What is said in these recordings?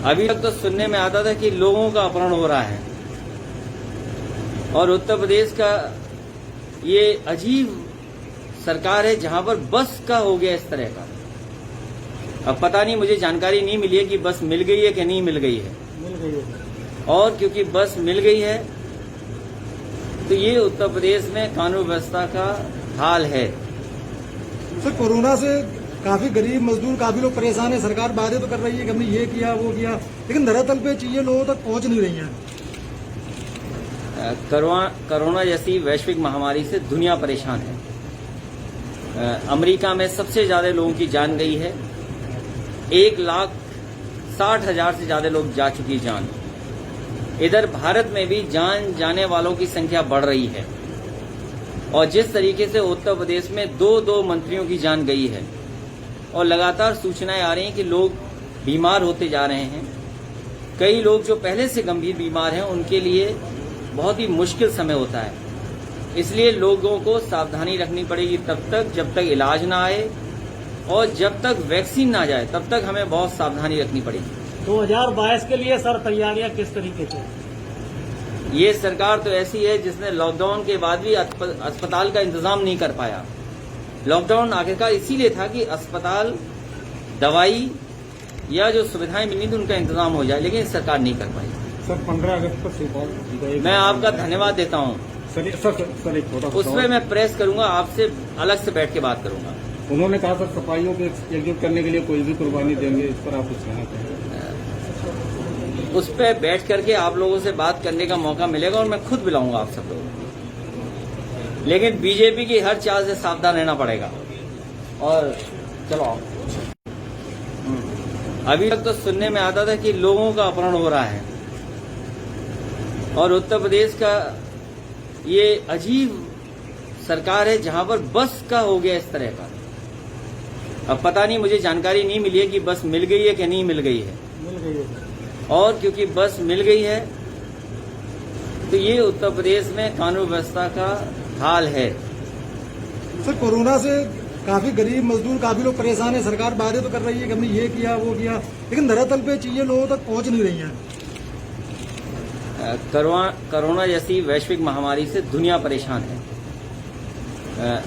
अभी तक तो सुनने में आता था कि लोगों का अपहरण हो रहा है और उत्तर प्रदेश का ये अजीब सरकार है जहां पर बस का हो गया इस तरह का। अब पता नहीं, मुझे जानकारी नहीं मिली है कि बस मिल गई है कि नहीं मिल गई है। मिल गई है। और क्योंकि बस मिल गई है तो ये उत्तर प्रदेश में कानून व्यवस्था का हाल है। सर, कोरोना से काफी गरीब मजदूर, काफी लोग परेशान है। सरकार वादे तो कर रही है कि हमने ये किया वो किया, लेकिन धरातल पे चीजें लोगों तक पहुंच नहीं रही हैं। कोरोना जैसी वैश्विक महामारी से दुनिया परेशान है। अमेरिका में सबसे ज्यादा लोगों की जान गई है। 1,60,000 से ज्यादा लोग जा चुकी जान। इधर भारत में भी जान जाने वालों की संख्या बढ़ रही है और जिस तरीके से उत्तर प्रदेश में दो मंत्रियों की जान गई है और लगातार सूचनाएं आ रही हैं कि लोग बीमार होते जा रहे हैं। कई लोग जो पहले से गंभीर बीमार हैं उनके लिए बहुत ही मुश्किल समय होता है। इसलिए लोगों को सावधानी रखनी पड़ेगी तब तक जब तक इलाज ना आए और जब तक वैक्सीन ना जाए तब तक हमें बहुत सावधानी रखनी पड़ेगी। 2022 के लिए सर तैयारियां किस तरीके से? ये सरकार तो ऐसी है जिसने लॉकडाउन के बाद भी अस्पताल का इंतजाम नहीं कर पाया। लॉकडाउन आखिरकार इसीलिए था कि अस्पताल, दवाई या जो सुविधाएं मिलनी थी उनका इंतजाम हो जाए, लेकिन सरकार नहीं कर पाई। सर, 15 अगस्त पर सुपौल, मैं आपका धन्यवाद देता हूँ। सर एक छोटा उसमें मैं प्रेस करूंगा, आपसे अलग से बैठ के बात करूंगा। उन्होंने कहा सर सफाइयों को एकजुट करने के लिए कोई भी कुर्बानी देंगे, इस पर आप कुछ कहना चाहेंगे? उस पर बैठ करके आप लोगों से बात करने का मौका मिलेगा और मैं खुद बुलाऊंगा आप सब लोगों को। लेकिन बीजेपी की हर चाल से सावधान रहना पड़ेगा। और चलो, अभी तक तो सुनने में आता था कि लोगों का अपहरण हो रहा है और उत्तर प्रदेश का ये अजीब सरकार है जहां पर बस का हो गया इस तरह का। अब पता नहीं, मुझे जानकारी नहीं मिली है कि बस मिल गई है कि नहीं मिल गई है। मिल गई है। और क्योंकि बस मिल गई है तो ये उत्तर प्रदेश में कानून व्यवस्था का हाल है। सर, कोरोना से काफी गरीब मजदूर, काफी लोग परेशान है। सरकार वादे तो कर रही है कि हमने ये किया वो किया, लेकिन धरातल पे चीजें लोगों तक पहुंच नहीं रही हैं। कोरोना जैसी वैश्विक महामारी से दुनिया परेशान है।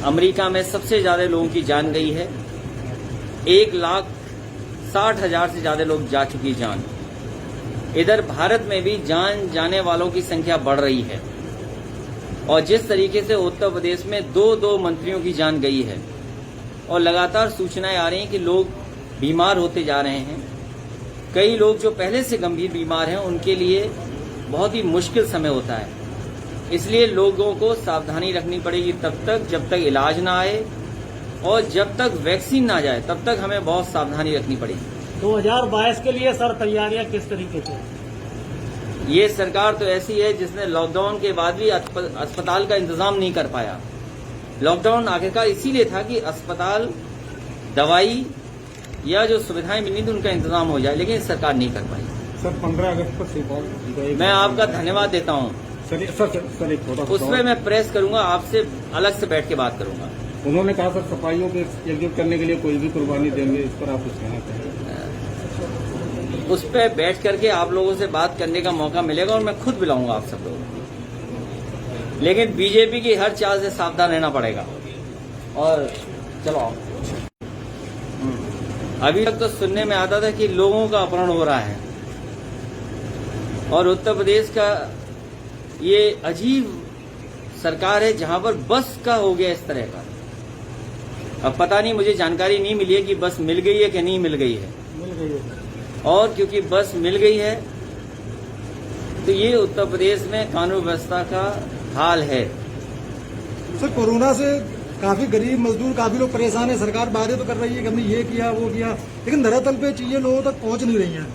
अमेरिका में सबसे ज्यादा लोगों की जान गई है। 1,60,000 से ज्यादा लोग जा चुकी जान। इधर भारत में भी जान जाने वालों की संख्या बढ़ रही है और जिस तरीके से उत्तर प्रदेश में दो मंत्रियों की जान गई है और लगातार सूचनाएं आ रही हैं कि लोग बीमार होते जा रहे हैं। कई लोग जो पहले से गंभीर बीमार हैं उनके लिए बहुत ही मुश्किल समय होता है। इसलिए लोगों को सावधानी रखनी पड़ेगी तब तक जब तक इलाज ना आए और जब तक वैक्सीन ना जाए तब तक हमें बहुत सावधानी रखनी पड़ेगी। 2022 के लिए सर तैयारियां किस तरीके से? ये सरकार तो ऐसी है जिसने लॉकडाउन के बाद भी अस्पताल का इंतजाम नहीं कर पाया। लॉकडाउन आखिरकार इसीलिए था कि अस्पताल, दवाई या जो सुविधाएं मिलनी थी उनका इंतजाम हो जाए, लेकिन सरकार नहीं कर पाई। सर, 15 अगस्त पर सुपौल, मैं आपका धन्यवाद देता हूँ। सर एक छोटा उसमें मैं प्रेस करूंगा, आपसे अलग से बैठ के बात करूंगा। उन्होंने कहा सर सफाइयों को एकजुट करने के लिए कोई भी कुर्बानी देंगे, इस पर आप कुछ कहना चाहेंगे? उस पर बैठ करके आप लोगों से बात करने का मौका मिलेगा और मैं खुद बुलाऊंगा आप सब लोगों को। लेकिन बीजेपी की हर चाल से सावधान रहना पड़ेगा। और चलो, अभी तक तो सुनने में आता था कि लोगों का अपहरण हो रहा है और उत्तर प्रदेश का ये अजीब सरकार है जहां पर बस का हो गया इस तरह का। अब पता नहीं, मुझे जानकारी नहीं मिली है कि बस मिल गई है कि नहीं मिल गई है। मिल गई है। और क्योंकि बस मिल गई है तो ये उत्तर प्रदेश में कानून व्यवस्था का हाल है। सर, कोरोना से काफी गरीब मजदूर, काफी लोग परेशान है। सरकार वादे तो कर रही है कि हमने ये किया वो किया, लेकिन धरातल पे चीजें लोगों तक पहुंच नहीं रही हैं।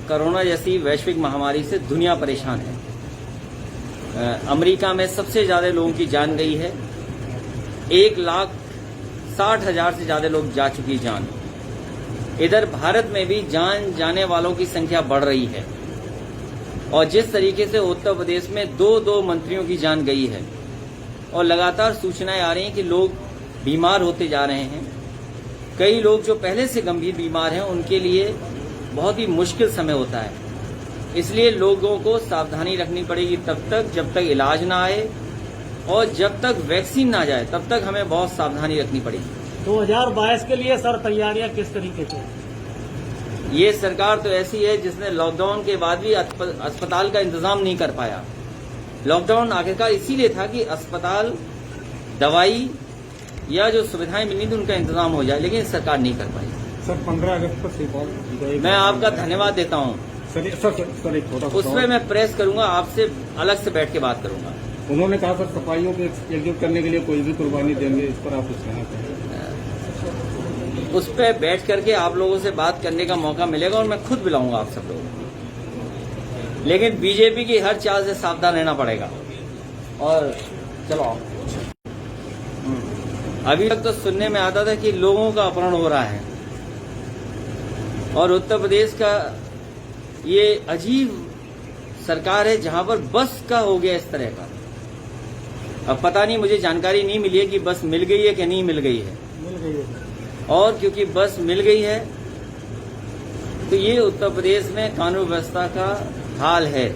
कोरोना जैसी वैश्विक महामारी से दुनिया परेशान है। अमेरिका में सबसे ज्यादा लोगों की जान गई है। 1,60,000 से ज्यादा लोग जा चुकी जान। इधर भारत में भी जान जाने वालों की संख्या बढ़ रही है और जिस तरीके से उत्तर प्रदेश में दो मंत्रियों की जान गई है और लगातार सूचनाएं आ रही हैं कि लोग बीमार होते जा रहे हैं। कई लोग जो पहले से गंभीर बीमार हैं उनके लिए बहुत ही मुश्किल समय होता है। इसलिए लोगों को सावधानी रखनी पड़ेगी तब तक जब तक इलाज ना आए और जब तक वैक्सीन ना जाए तब तक हमें बहुत सावधानी रखनी पड़ेगी। 2022 के लिए सर तैयारियां किस तरीके से? ये सरकार तो ऐसी है जिसने लॉकडाउन के बाद भी अस्पताल का इंतजाम नहीं कर पाया। लॉकडाउन आखिरकार इसीलिए था कि अस्पताल, दवाई या जो सुविधाएं मिलनी थी उनका इंतजाम हो जाए, लेकिन सरकार नहीं कर पाई। सर 15 अगस्त पर से मैं आपका धन्यवाद देता हूँ। सर एक छोटा उसमें मैं प्रेस करूंगा, आपसे अलग से बैठ के बात करूंगा। उन्होंने कहा सर सफाइयों को एकजुट करने के लिए कोई भी कुर्बानी देंगे, इस पर आप कुछ कहना चाहेंगे? उस पर बैठ करके आप लोगों से बात करने का मौका मिलेगा और मैं खुद बुलाऊंगा आप सब लोगों को। लेकिन बीजेपी की हर चाल से सावधान रहना पड़ेगा। और चलो, अभी तक तो सुनने में आता था कि लोगों का अपहरण हो रहा है और उत्तर प्रदेश का ये अजीब सरकार है जहां पर बस का हो गया इस तरह का। अब पता नहीं, मुझे जानकारी नहीं मिली है कि बस मिल गई है कि नहीं मिल गई है। मिल गई है। और क्योंकि बस मिल गई है तो ये उत्तर प्रदेश में कानून व्यवस्था का हाल है।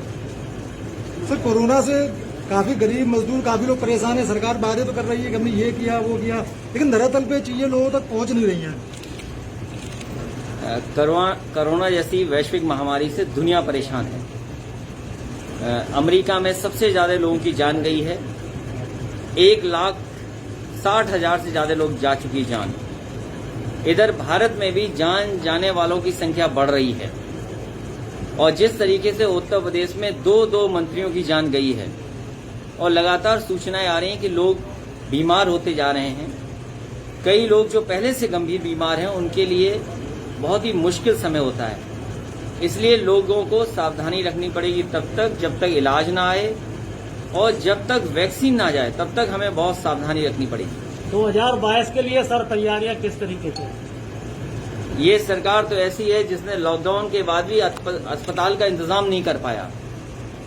सर कोरोना से काफी गरीब मजदूर, काफी लोग परेशान है। सरकार बातें तो कर रही है कि हमने ये किया वो किया, लेकिन धरातल पे चीजें लोगों तक पहुंच नहीं रही हैं। कोरोना जैसी वैश्विक महामारी से दुनिया परेशान है। अमेरिका में सबसे ज्यादा लोगों की जान गई है। 1,60,000 से ज्यादा लोग जा चुकी जान। इधर भारत में भी जान जाने वालों की संख्या बढ़ रही है और जिस तरीके से उत्तर प्रदेश में 2 मंत्रियों की जान गई है और लगातार सूचनाएं आ रही हैं कि लोग बीमार होते जा रहे हैं। कई लोग जो पहले से गंभीर बीमार हैं उनके लिए बहुत ही मुश्किल समय होता है। इसलिए लोगों को सावधानी रखनी पड़ेगी तब तक जब तक इलाज ना आए और जब तक वैक्सीन ना जाए तब तक हमें बहुत सावधानी रखनी पड़ेगी। 2022 के लिए सर तैयारियां किस तरीके से? ये सरकार तो ऐसी है जिसने लॉकडाउन के बाद भी अस्पताल का इंतजाम नहीं कर पाया।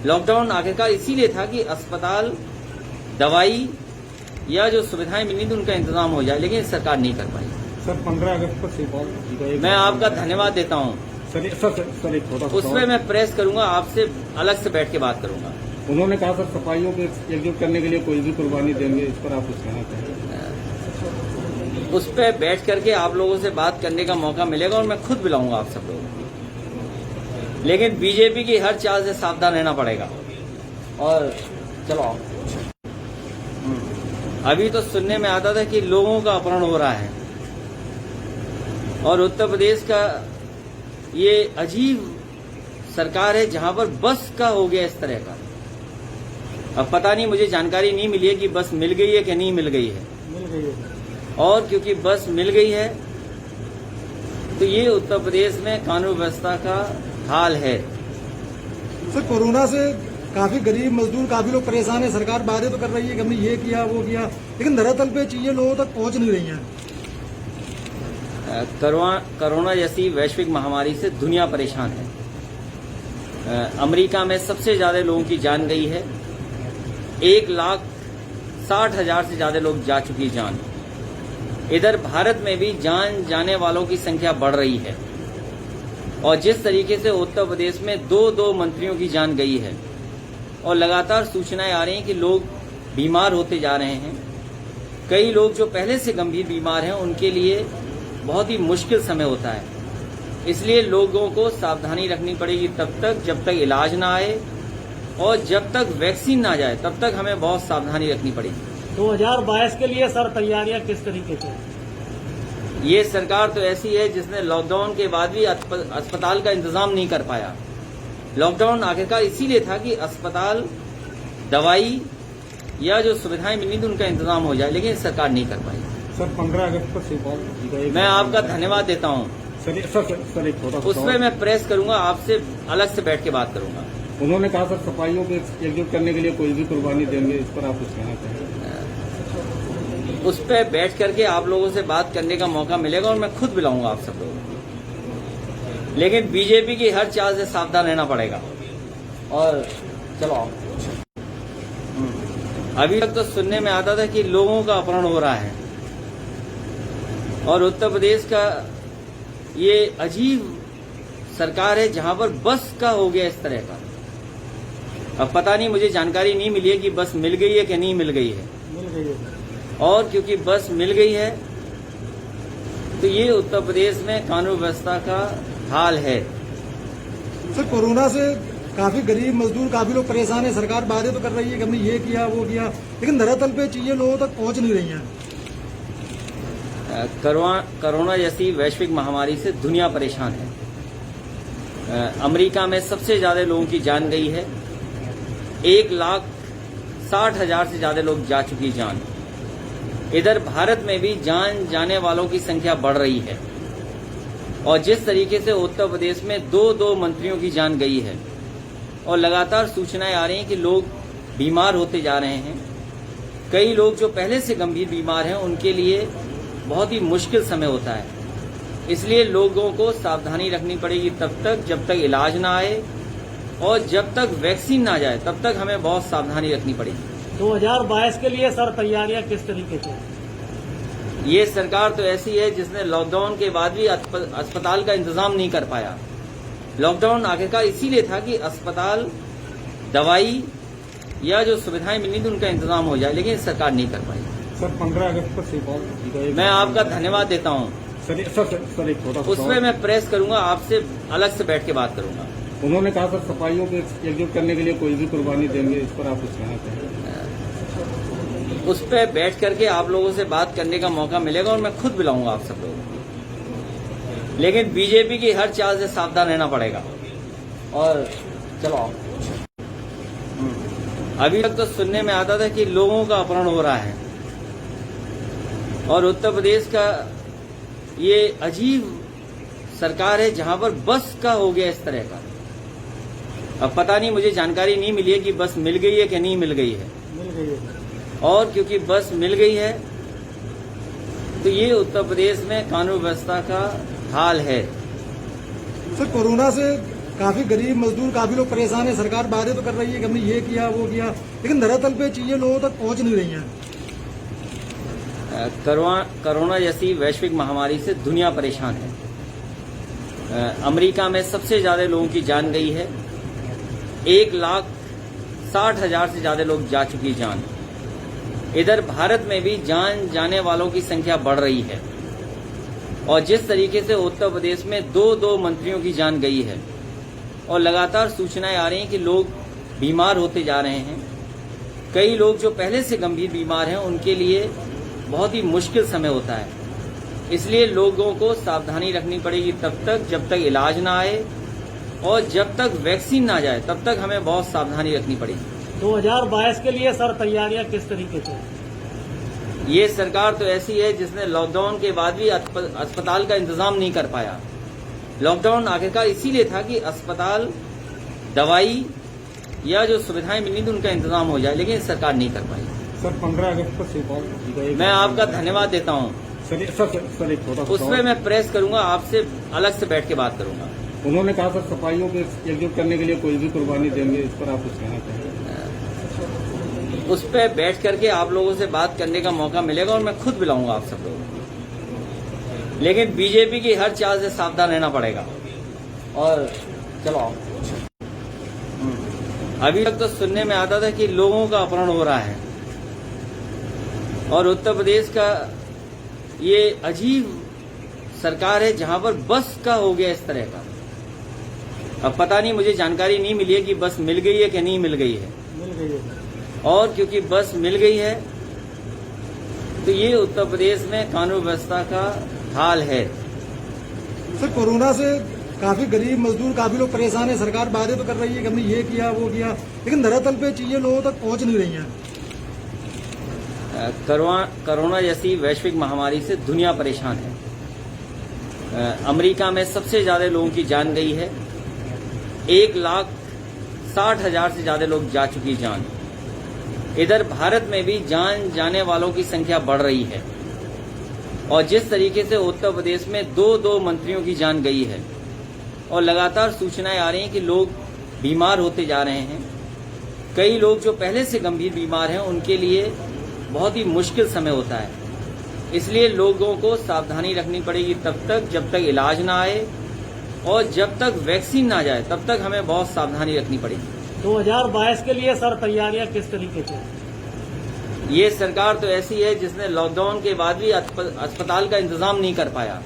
लॉकडाउन आखिरकार इसीलिए था कि अस्पताल, दवाई या जो सुविधाएं मिलनी थी उनका इंतजाम हो जाए, लेकिन सरकार नहीं कर पाई। सर 15 अगस्त पर से मैं आपका धन्यवाद देता हूँ। सर एक छोटा उसमें मैं प्रेस करूंगा, आपसे अलग से बैठ के बात करूंगा। उन्होंने कहा सर सफाइयों को एकजुट करने के लिए कोई भी कुर्बानी देंगे, इस पर आप कुछ कहना चाहेंगे? उस पर बैठ करके आप लोगों से बात करने का मौका मिलेगा और मैं खुद बुलाऊंगा आप सब लोगों को। लेकिन बीजेपी की हर चाल से सावधान रहना पड़ेगा। और चलो, अभी तो सुनने में आता था कि लोगों का अपहरण हो रहा है और उत्तर प्रदेश का ये अजीब सरकार है जहां पर बस का हो गया इस तरह का। अब पता नहीं, मुझे जानकारी नहीं मिली है कि बस मिल गई है कि नहीं मिल गई है। मिल गई है। और क्योंकि बस मिल गई है तो ये उत्तर प्रदेश में कानून व्यवस्था का हाल है। सर कोरोना से काफी गरीब मजदूर, काफी लोग परेशान है। सरकार बातें तो कर रही है कि हमने ये किया वो किया, लेकिन धरातल पे चीजें लोगों तक पहुंच नहीं रही हैं। कोरोना जैसी वैश्विक महामारी से दुनिया परेशान है। अमेरिका में सबसे ज्यादा लोगों की जान गई है। 1,60,000 से ज्यादा लोग जा चुकी जान। इधर भारत में भी जान जाने वालों की संख्या बढ़ रही है और जिस तरीके से उत्तर प्रदेश में 2 मंत्रियों की जान गई है और लगातार सूचनाएं आ रही हैं कि लोग बीमार होते जा रहे हैं। कई लोग जो पहले से गंभीर बीमार हैं उनके लिए बहुत ही मुश्किल समय होता है। इसलिए लोगों को सावधानी रखनी पड़ेगी तब तक जब तक इलाज ना आए और जब तक वैक्सीन ना जाए तब तक हमें बहुत सावधानी रखनी पड़ेगी। 2022 के लिए सर तैयारियां किस तरीके से? ये सरकार तो ऐसी है जिसने लॉकडाउन के बाद भी अस्पताल का इंतजाम नहीं कर पाया। लॉकडाउन आखिरकार इसीलिए था कि अस्पताल, दवाई या जो सुविधाएं मिलनी थी उनका इंतजाम हो जाए, लेकिन सरकार नहीं कर पाई। सर 15 अगस्त पर से मैं आपका धन्यवाद देता हूँ। सर एक छोटा उसमें मैं प्रेस करूंगा, आपसे अलग से बैठ के बात करूंगा। उन्होंने कहा सर सफाइयों को एकजुट करने के लिए कोई भी कुर्बानी देंगे, इस पर आप कुछ कहना चाहेंगे? उस पर बैठ करके आप लोगों से बात करने का मौका मिलेगा और मैं खुद बुलाऊंगा आप सब लोगों को। लेकिन बीजेपी की हर चाल से सावधान रहना पड़ेगा। और चलो, अभी तक तो सुनने में आता था कि लोगों का अपहरण हो रहा है और उत्तर प्रदेश का ये अजीब सरकार है जहां पर बस का हो गया इस तरह का। अब पता नहीं, मुझे जानकारी नहीं मिली है कि बस मिल गई है कि नहीं मिल गई है। मिल गई है। और क्योंकि बस मिल गई है तो ये उत्तर प्रदेश में कानून व्यवस्था का हाल है। सर, कोरोना से काफी गरीब मजदूर, काफी लोग परेशान है। सरकार वादे तो कर रही है कि हमने ये किया वो किया, लेकिन धरातल पे चीजें लोगों तक पहुंच नहीं रही हैं। कोरोना जैसी वैश्विक महामारी से दुनिया परेशान है। अमेरिका में सबसे ज्यादा लोगों की जान गई है। 1,60,000 से ज्यादा लोग जा चुकी जान। इधर भारत में भी जान जाने वालों की संख्या बढ़ रही है। और जिस तरीके से उत्तर प्रदेश में दो मंत्रियों की जान गई है और लगातार सूचनाएं आ रही हैं कि लोग बीमार होते जा रहे हैं। कई लोग जो पहले से गंभीर बीमार हैं उनके लिए बहुत ही मुश्किल समय होता है। इसलिए लोगों को सावधानी रखनी पड़ेगी तब तक जब तक इलाज ना आए, और जब तक वैक्सीन ना जाए तब तक हमें बहुत सावधानी रखनी पड़ेगी। 2022 के लिए सर तैयारियां किस तरीके से? ये सरकार तो ऐसी है जिसने लॉकडाउन के बाद भी अस्पताल का इंतजाम नहीं कर पाया। लॉकडाउन आखिरकार इसीलिए था कि अस्पताल, दवाई या जो सुविधाएं मिलनी थी उनका इंतजाम हो जाए, लेकिन सरकार नहीं कर पाई। सर 15 अगस्त पर सिपाही, मैं आपका धन्यवाद देता हूँ। सर एक छोटा सा उसमें मैं प्रेस करूंगा, आपसे अलग से बैठ के बात करूंगा। उन्होंने कहा सर सफाइयों को एकजुट करने के लिए कोई भी कुर्बानी देंगे, इस पर आप कुछ कहना चाहेंगे? उस पर बैठ करके आप लोगों से बात करने का मौका मिलेगा और मैं खुद बुलाऊंगा आप सब लोगों को। लेकिन बीजेपी की हर चाल से सावधान रहना पड़ेगा। और चलो, अभी तक तो सुनने में आता था कि लोगों का अपहरण हो रहा है। और उत्तर प्रदेश का ये अजीब सरकार है जहां पर बस का हो गया इस तरह का। अब पता नहीं, मुझे जानकारी नहीं मिली है कि बस मिल गई है कि नहीं मिल गई है। मिल गई है। और क्योंकि बस मिल गई है तो ये उत्तर प्रदेश में कानून व्यवस्था का हाल है। सर, कोरोना से काफी गरीब मजदूर, काफी लोग परेशान है। सरकार वादे तो कर रही है कि हमने ये किया वो किया, लेकिन धरातल पे चीजें लोगों तक पहुंच नहीं रही हैं। कोरोना जैसी वैश्विक महामारी से दुनिया परेशान है। अमेरिका में सबसे ज्यादा लोगों की जान गई है। 1,60,000 से ज्यादा लोग जा चुकी जान। इधर भारत में भी जान जाने वालों की संख्या बढ़ रही है। और जिस तरीके से उत्तर प्रदेश में दो मंत्रियों की जान गई है और लगातार सूचनाएं आ रही हैं कि लोग बीमार होते जा रहे हैं। कई लोग जो पहले से गंभीर बीमार हैं उनके लिए बहुत ही मुश्किल समय होता है। इसलिए लोगों को सावधानी रखनी पड़ेगी तब तक जब तक इलाज ना आए, और जब तक वैक्सीन ना जाए तब तक हमें बहुत सावधानी रखनी पड़ेगी। 2022 के लिए सर तैयारियां किस तरीके से? ये सरकार तो ऐसी है जिसने लॉकडाउन के बाद भी अस्पताल का इंतजाम नहीं कर पाया। लॉकडाउन आखिरकार इसीलिए था कि अस्पताल, दवाई या जो सुविधाएं मिलनी थी उनका इंतजाम हो जाए, लेकिन सरकार नहीं कर पाई। सर 15 अगस्त पर सिपाही, मैं आपका धन्यवाद देता हूँ। सर एक छोटा सा उसमें मैं प्रेस करूंगा, आपसे अलग से बैठ के बात करूंगा। उन्होंने कहा सर सफाइयों को एकजुट करने के लिए कोई भी कुर्बानी देंगे, इस पर आप कुछ कहना चाहेंगे? उस पर बैठ करके आप लोगों से बात करने का मौका मिलेगा और मैं खुद बुलाऊंगा आप सब लोगों को। लेकिन बीजेपी की हर चाल से सावधान रहना पड़ेगा। और चलो, अभी तक तो सुनने में आता था कि लोगों का अपहरण हो रहा है। और उत्तर प्रदेश का ये अजीब सरकार है जहां पर बस का हो गया इस तरह का। अब पता नहीं, मुझे जानकारी नहीं मिली है कि बस मिल गई है कि नहीं मिल गई है। मिल गई है। और क्योंकि बस मिल गई है तो ये उत्तर प्रदेश में कानून व्यवस्था का हाल है। सर, कोरोना से काफी गरीब मजदूर, काफी लोग परेशान है। सरकार वादे तो कर रही है कि हमने ये किया वो किया, लेकिन धरातल पे चीजें लोगों तक पहुंच नहीं रही हैं। कोरोना जैसी वैश्विक महामारी से दुनिया परेशान है। अमेरिका में सबसे ज्यादा लोगों की जान गई है। 1,60,000 से ज्यादा लोग जा चुकी जान। इधर भारत में भी जान जाने वालों की संख्या बढ़ रही है। और जिस तरीके से उत्तर प्रदेश में दो मंत्रियों की जान गई है और लगातार सूचनाएं आ रही हैं कि लोग बीमार होते जा रहे हैं। कई लोग जो पहले से गंभीर बीमार हैं उनके लिए बहुत ही मुश्किल समय होता है। इसलिए लोगों को सावधानी रखनी पड़ेगी तब तक जब तक इलाज ना आए और जब तक वैक्सीन ना जाए तब तक हमें बहुत सावधानी रखनी पड़ेगी। 2022 के लिए सर तैयारियां किस तरीके से हैं? ये सरकार तो ऐसी है जिसने लॉकडाउन के बाद भी अस्पताल का इंतजाम नहीं कर पाया।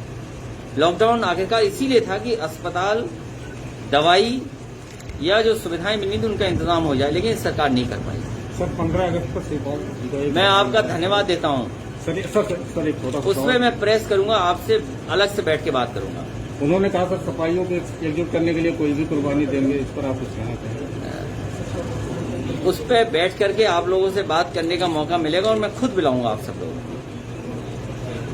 लॉकडाउन आखिरकार इसीलिए था कि अस्पताल, दवाई या जो सुविधाएं मिलनी थी उनका इंतजाम हो जाए, लेकिन सरकार नहीं कर पाई। सर 15 अगस्त को से मैं आपका धन्यवाद देता हूं। सर एक छोटा उसमें मैं प्रेस करूंगा, आपसे अलग से बैठ के बात करूंगा। उन्होंने कहा सर सफाइयों को एकजुट करने के लिए कोई भी कुर्बानी देंगे, इस पर आप कुछ कहना चाहेंगे? उस पर बैठ करके आप लोगों से बात करने का मौका मिलेगा और मैं खुद बुलाऊंगा आप सब लोगों को।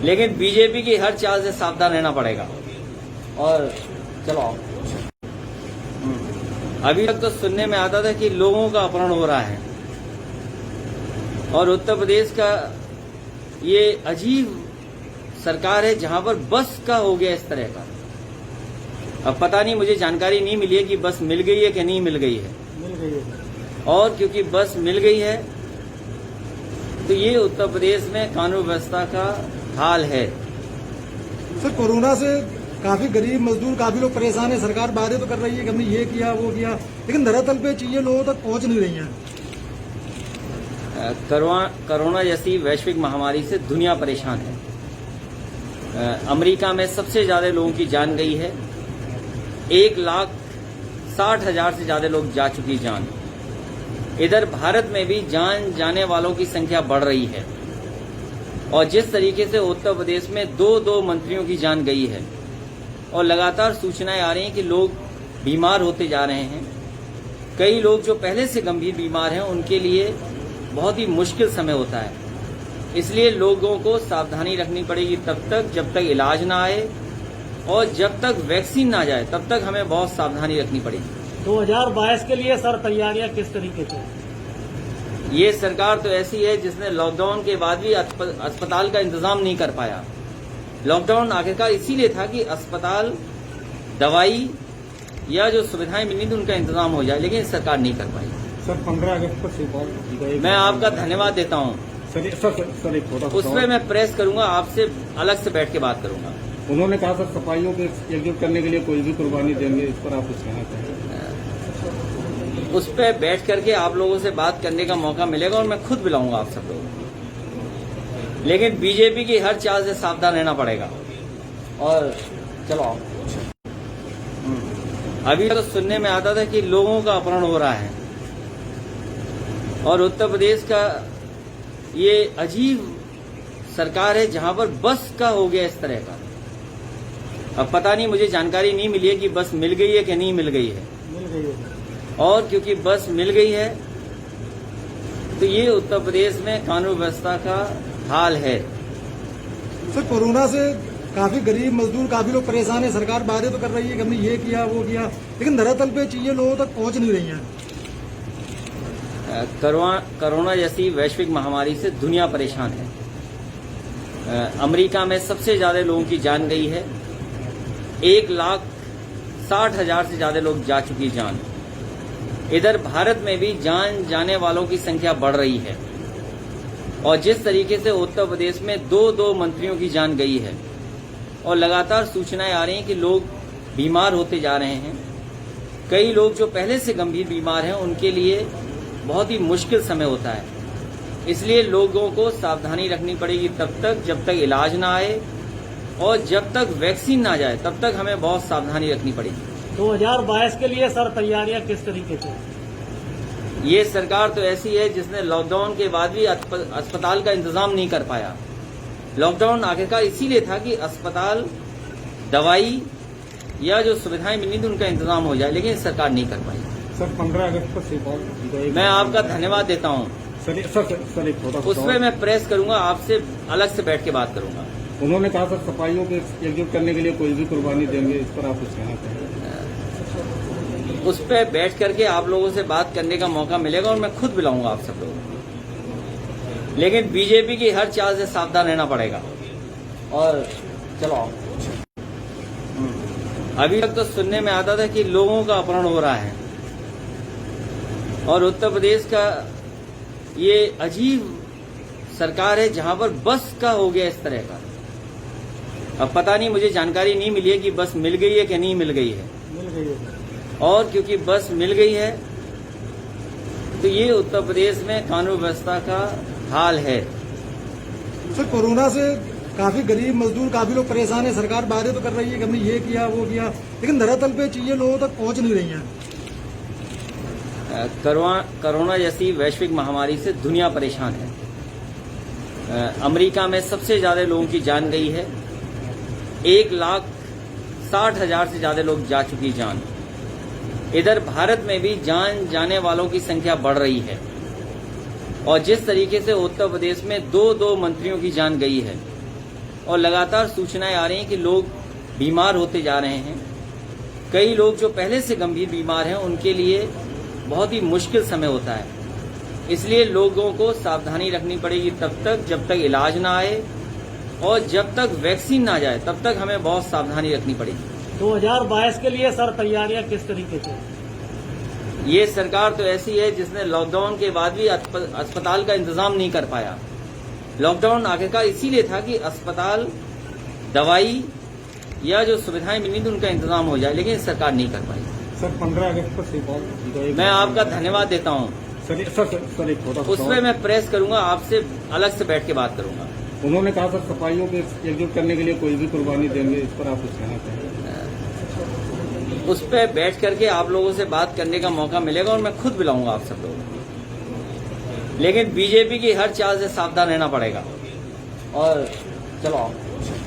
लेकिन बीजेपी की हर चाल से सावधान रहना पड़ेगा। और चलो अभी तक तो सुनने में आता था कि लोगों का अपहरण हो रहा है और उत्तर प्रदेश का ये अजीब सरकार है जहां पर बस का हो गया इस तरह का। अब पता नहीं, मुझे जानकारी नहीं मिली है कि बस मिल गई है कि नहीं मिल गई है। मिल गई है। और क्योंकि बस मिल गई है तो ये उत्तर प्रदेश में कानून व्यवस्था का हाल है। सर कोरोना से काफी गरीब मजदूर, काफी लोग परेशान है। सरकार वादे तो कर रही है कि हमने ये किया वो किया, लेकिन धरातल पे चीजें लोगों तक पहुंच नहीं रही हैं। कोरोना जैसी वैश्विक महामारी से दुनिया परेशान है। अमेरिका में सबसे ज्यादा लोगों की जान गई है। 1,60,000 से ज्यादा लोग जा चुकी जान। इधर भारत में भी जान जाने वालों की संख्या बढ़ रही है और जिस तरीके से उत्तर प्रदेश में 2 मंत्रियों की जान गई है और लगातार सूचनाएं आ रही हैं कि लोग बीमार होते जा रहे हैं। कई लोग जो पहले से गंभीर बीमार हैं उनके लिए बहुत ही मुश्किल समय होता है। इसलिए लोगों को सावधानी रखनी पड़ेगी तब तक जब तक इलाज ना आए और जब तक वैक्सीन ना जाए तब तक हमें बहुत सावधानी रखनी पड़ेगी। 2022 के लिए सर तैयारियां किस तरीके से हैं? ये सरकार तो ऐसी है जिसने लॉकडाउन के बाद भी अस्पताल का इंतजाम नहीं कर पाया। लॉकडाउन आखिरकार इसीलिए था कि अस्पताल, दवाई या जो सुविधाएं मिलनी थी उनका इंतजाम हो जाए, लेकिन सरकार नहीं कर पाई। सर 15 अगस्त को से मैं आपका धन्यवाद देता हूं। सर एक छोटा उसमें मैं प्रेस करूंगा, आपसे अलग से बैठ के बात करूंगा। उन्होंने कहा सर सफाइयों को एकजुट करने के लिए कोई भी कुर्बानी देंगे, इस पर आप कुछ कहना चाहेंगे? उस पर बैठ करके आप लोगों से बात करने का मौका मिलेगा और मैं खुद बुलाऊंगा आप सब लोगों को। लेकिन बीजेपी की हर चाल से सावधान रहना पड़ेगा। और चलो अभी तक तो सुनने में आता था कि लोगों का अपहरण हो रहा है और उत्तर प्रदेश का ये अजीब सरकार है जहां पर बस का हो गया इस तरह का। अब पता नहीं, मुझे जानकारी नहीं मिली है कि बस मिल गई है कि नहीं मिल गई है। मिल गई है। और क्योंकि बस मिल गई है तो ये उत्तर प्रदेश में कानून व्यवस्था का हाल है। सर कोरोना से काफी गरीब मजदूर, काफी लोग परेशान है। सरकार वादे तो कर रही है कि हमने ये किया वो किया, लेकिन धरातल पे चीजें लोगों तक पहुंच नहीं रही हैं। कोरोना जैसी वैश्विक महामारी से दुनिया परेशान है। अमेरिका में सबसे ज्यादा लोगों की जान गई है। 1,60,000 से ज्यादा लोग जा चुकी जान। इधर भारत में भी जान जाने वालों की संख्या बढ़ रही है और जिस तरीके से उत्तर प्रदेश में 2 मंत्रियों की जान गई है और लगातार सूचनाएं आ रही हैं कि लोग बीमार होते जा रहे हैं। कई लोग जो पहले से गंभीर बीमार हैं उनके लिए बहुत ही मुश्किल समय होता है। इसलिए लोगों को सावधानी रखनी पड़ेगी तब तक जब तक इलाज ना आए और जब तक वैक्सीन ना जाए तब तक हमें बहुत सावधानी रखनी पड़ेगी। 2022 के लिए सर तैयारियां किस तरीके से हैं? ये सरकार तो ऐसी है जिसने लॉकडाउन के बाद भी अस्पताल का इंतजाम नहीं कर पाया। लॉकडाउन आखिरकार इसीलिए था कि अस्पताल, दवाई या जो सुविधाएं मिलनी थी उनका इंतजाम हो जाए, लेकिन सरकार नहीं कर पाई। सर 15 अगस्त को से मैं आपका धन्यवाद देता हूं। सर एक छोटा उसमें मैं प्रेस करूंगा, आपसे अलग से बैठ के बात करूंगा। उन्होंने कहा सर सफाइयों को एकजुट करने के लिए कोई भी कुर्बानी देंगे, इस पर आप कुछ कहना चाहेंगे? उस पर बैठ करके आप लोगों से बात करने का मौका मिलेगा और मैं खुद बुलाऊंगा आप सब लोगों को। लेकिन बीजेपी की हर चाल से सावधान रहना पड़ेगा। और चलो अभी तक तो सुनने में आता था कि लोगों का अपहरण हो रहा है और उत्तर प्रदेश का ये अजीब सरकार है जहां पर बस का हो गया इस तरह का। अब पता नहीं, मुझे जानकारी नहीं मिली है कि बस मिल गई है कि नहीं मिल गई है। मिल गई है। और क्योंकि बस मिल गई है तो ये उत्तर प्रदेश में कानून व्यवस्था का हाल है। सर कोरोना से काफी गरीब मजदूर काफी लोग परेशान है। सरकार वादे तो कर रही है कि हमने ये किया वो किया, लेकिन धरातल पे चीजें लोगों तक पहुंच नहीं रही हैं। कोरोना जैसी वैश्विक महामारी से दुनिया परेशान है। अमेरिका में सबसे ज्यादा लोगों की जान गई है। 1,60,000 से ज्यादा लोग जा चुकी जान। इधर भारत में भी जान जाने वालों की संख्या बढ़ रही है। और जिस तरीके से उत्तर प्रदेश में 2 मंत्रियों की जान गई है और लगातार सूचनाएं आ रही हैं कि लोग बीमार होते जा रहे हैं। कई लोग जो पहले से गंभीर बीमार हैं उनके लिए बहुत ही मुश्किल समय होता है। इसलिए लोगों को सावधानी रखनी पड़ेगी तब तक जब तक इलाज ना आए और जब तक वैक्सीन ना जाए तब तक हमें बहुत सावधानी रखनी पड़ेगी। 2022 के लिए सर तैयारियां किस तरीके से? ये सरकार तो ऐसी है जिसने लॉकडाउन के बाद भी अस्पताल का इंतजाम नहीं कर पाया। लॉकडाउन आखिरकार इसीलिए था कि अस्पताल, दवाई या जो सुविधाएं मिलनी थी उनका इंतजाम हो जाए, लेकिन सरकार नहीं कर पाई। सर 15 अगस्त पर मैं आपका धन्यवाद देता हूं। सर एक छोटा उसमें मैं प्रेस करूंगा, आपसे अलग से बैठ के बात करूंगा। उन्होंने कहा सर सफाइयों को एकजुट करने के लिए कोई भी कुर्बानी देंगे, इस पर आप कुछ कहना चाहेंगे? उस पर बैठ करके आप लोगों से बात करने का मौका मिलेगा और मैं खुद बुलाऊंगा आप सब लोगों को। लेकिन बीजेपी की हर चाल से सावधान रहना पड़ेगा। और चलो